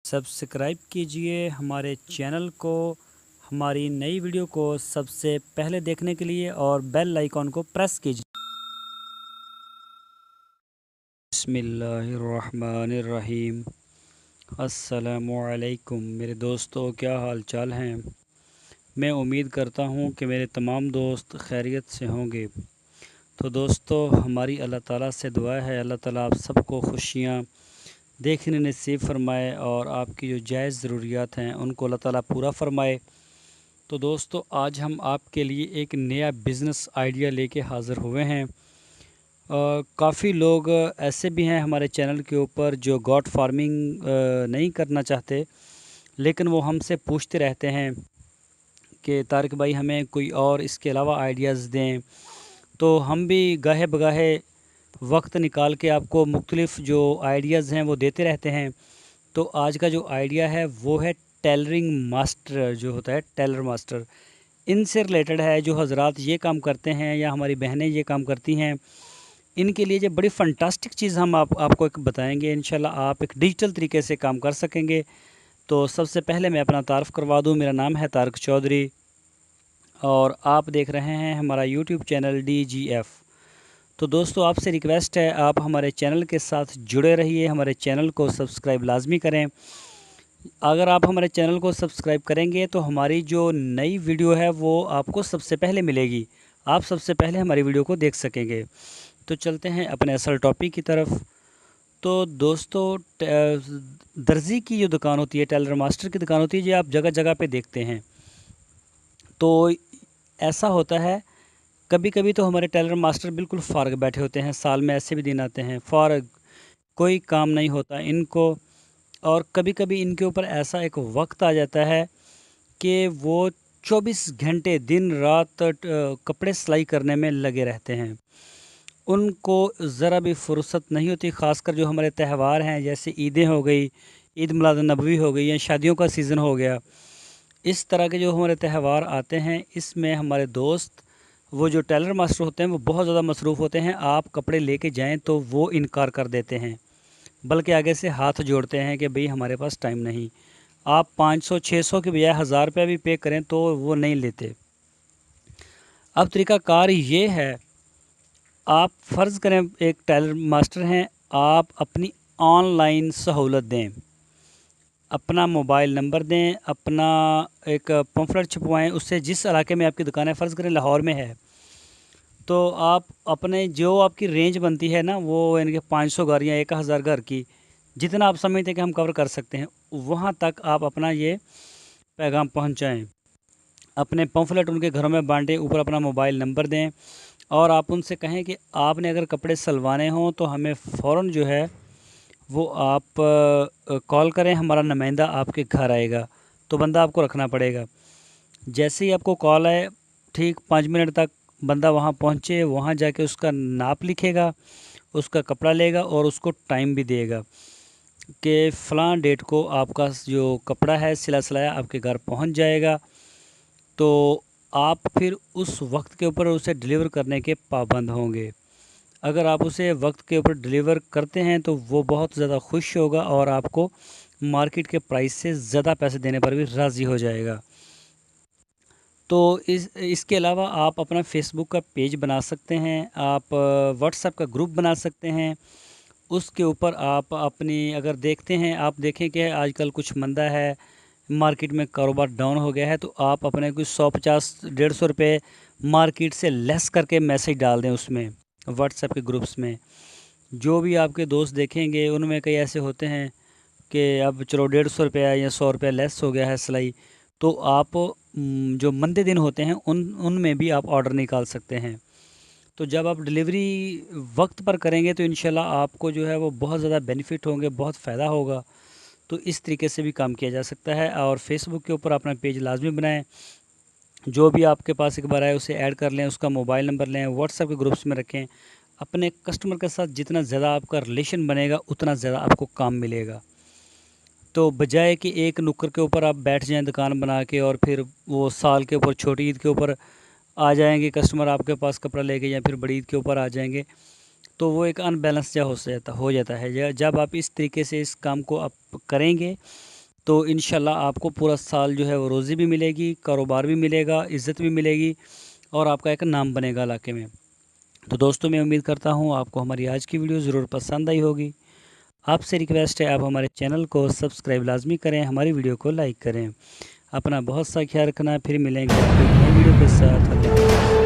Subscribe कीजिए हमारे channel को, हमारी नई वीडियो को सबसे पहले देखने के लिए और बेल आइकॉन को प्रेस कीजिए। बिस्मिल्लाहिर्रहमानिर्रहीम। अस्सलामुअलैकुम मेरे दोस्तों, क्या हाल चाल हैं। मैं उम्मीद करता हूं कि मेरे तमाम दोस्त खैरियत से होंगे। तो दोस्तों, हमारी अल्लाह ताला से दुआ है, अल्लाह ताला आप सबको खुशियाँ देखने नसीब फ़रमाए और आपकी जो जायज़ ज़रूरियात हैं उनको अल्लाह ताला पूरा फ़रमाए। तो दोस्तों, आज हम आपके लिए एक नया बिज़नेस आइडिया लेके हाज़िर हुए हैं। काफ़ी लोग ऐसे भी हैं हमारे चैनल के ऊपर जो गॉट फार्मिंग नहीं करना चाहते, लेकिन वो हमसे पूछते रहते हैं कि तारिक भाई हमें कोई और इसके अलावा आइडियाज़ दें। तो हम भी गाहे बगाहे वक्त निकाल के आपको मुख्तलिफ़ जो आइडियाज़ हैं वो देते रहते हैं। तो आज का जो आइडिया है वो है टेलरिंग मास्टर, जो होता है टेलर मास्टर। इनसे रिलेटेड है, जो हजरात ये काम करते हैं या हमारी बहनें ये काम करती हैं, इनके लिए जो बड़ी फ़ंटास्टिक चीज़ हम आपको एक बताएंगे। इंशाल्लाह आप एक डिजिटल तरीके से काम कर सकेंगे। तो सबसे पहले मैं अपना तारफ़ करवा दूं, मेरा नाम है तारिक चौधरी और आप देख रहे हैं हमारा यूट्यूब चैनल DGF। तो दोस्तों, आपसे रिक्वेस्ट है, आप हमारे चैनल के साथ जुड़े रहिए, हमारे चैनल को सब्सक्राइब लाजमी करें। अगर आप हमारे चैनल को सब्सक्राइब करेंगे तो हमारी जो नई वीडियो है वो आपको सबसे पहले मिलेगी, आप सबसे पहले हमारी वीडियो को देख सकेंगे। तो चलते हैं अपने असल टॉपिक की तरफ। तो दोस्तों, दर्जी की जो दुकान होती है, टेलर मास्टर की दुकान होती है, जो आप जगह जगह पे देखते हैं। तो ऐसा होता है, कभी कभी तो हमारे टेलर मास्टर बिल्कुल फ़ारग बैठे होते हैं, साल में ऐसे भी दिन आते हैं फ़ारग, कोई काम नहीं होता इनको। और कभी कभी इनके ऊपर ऐसा एक वक्त आ जाता है कि वो 24 घंटे दिन रात कपड़े सिलाई करने में लगे रहते हैं। उनको ज़रा भी फुर्सत नहीं होती, ख़ासकर जो हमारे त्यौहार हैं, जैसे ईदें हो गई, ईद मिलाद नबवी हो गई, या शादियों का सीज़न हो गया। इस तरह के जो हमारे त्यौहार आते हैं, इसमें हमारे दोस्त वो जो टेलर मास्टर होते हैं वो बहुत ज़्यादा मसरूफ़ होते हैं। आप कपड़े लेके जाएं तो वो इनकार कर देते हैं, बल्कि आगे से हाथ जोड़ते हैं कि भाई हमारे पास टाइम नहीं। आप 500-600 के बजाय 1000 रुपये भी पे करें तो वो नहीं लेते। अब तरीक़ाकार ये है, आप फ़र्ज़ करें एक टेलर मास्टर हैं, आप अपनी ऑनलाइन सहूलत दें, अपना मोबाइल नंबर दें, अपना एक पम्फलेट छपवाएं, उससे जिस इलाके में आपकी दुकान है, फ़र्ज़ करें लाहौर में है, तो आप अपने जो आपकी रेंज बनती है ना, वो यानी कि 500 घर या 1000 घर की, जितना आप समझते हैं कि हम कवर कर सकते हैं, वहाँ तक आप अपना ये पैगाम पहुँचाएँ। अपने पम्फलेट उनके घरों में बांटें, ऊपर अपना मोबाइल नंबर दें और आप उनसे कहें कि आपने अगर कपड़े सिलवाने हों तो हमें फ़ौरन जो है वो आप कॉल करें, हमारा नुमाइंदा आपके घर आएगा। तो बंदा आपको रखना पड़ेगा। जैसे ही आपको कॉल आए, ठीक 5 मिनट तक बंदा वहाँ पहुँचे, वहाँ जाके उसका नाप लिखेगा, उसका कपड़ा लेगा और उसको टाइम भी देगा कि फ़लाँ डेट को आपका जो कपड़ा है सिला सिलाया आपके घर पहुँच जाएगा। तो आप फिर उस वक्त के ऊपर उसे डिलीवर करने के पाबंद होंगे। अगर आप उसे वक्त के ऊपर डिलीवर करते हैं तो वो बहुत ज़्यादा खुश होगा और आपको मार्केट के प्राइस से ज़्यादा पैसे देने पर भी राज़ी हो जाएगा। तो इसके अलावा आप अपना फ़ेसबुक का पेज बना सकते हैं, आप व्हाट्सएप का ग्रुप बना सकते हैं। उसके ऊपर आप अपनी, अगर देखते हैं, आप देखें कि आजकल कुछ मंदा है, मार्केट में कारोबार डाउन हो गया है, तो आप अपने कुछ 150-150 रुपये मार्केट से लेस करके मैसेज डाल दें उसमें, व्हाट्सएप के ग्रुप्स में। जो भी आपके दोस्त देखेंगे उनमें कई ऐसे होते हैं कि अब चलो 150 रुपया या 100 रुपया लेस हो गया है सिलाई, तो आप जो मंदे दिन होते हैं उनमें भी आप ऑर्डर निकाल सकते हैं। तो जब आप डिलीवरी वक्त पर करेंगे तो इंशाल्लाह आपको जो है वो बहुत ज़्यादा बेनिफिट होंगे, बहुत फ़ायदा होगा। तो इस तरीके से भी काम किया जा सकता है। और फ़ेसबुक के ऊपर अपना पेज लाजमी बनाएं, जो भी आपके पास एक बार आए उसे ऐड कर लें, उसका मोबाइल नंबर लें, व्हाट्सएप के ग्रुप्स में रखें। अपने कस्टमर के साथ जितना ज़्यादा आपका रिलेशन बनेगा उतना ज़्यादा आपको काम मिलेगा। तो बजाय कि एक नुक्कड़ के ऊपर आप बैठ जाएं दुकान बना के और फिर वो साल के ऊपर छोटी ईद के ऊपर आ जाएंगे कस्टमर आपके पास कपड़ा लेके, या फिर बड़ी ईद के ऊपर आ जाएंगे, तो वो एक अनबैलेंस जा हो जाता है। जब आप इस तरीके से इस काम को आप करेंगे تو انشاءاللہ آپ کو پورا سال جو ہے وہ روزی بھی ملے گی، کاروبار بھی ملے گا، عزت بھی ملے گی اور آپ کا ایک نام بنے گا علاقے میں۔ تو دوستو میں امید کرتا ہوں آپ کو ہماری آج کی ویڈیو ضرور پسند آئی ہوگی۔ آپ سے ریکویسٹ ہے آپ ہمارے چینل کو سبسکرائب لازمی کریں، ہماری ویڈیو کو لائک کریں۔ اپنا بہت سا خیال رکھنا، پھر ملیں گے آپ کو ایک نئی ویڈیو کے ساتھ۔ اللہ حافظ۔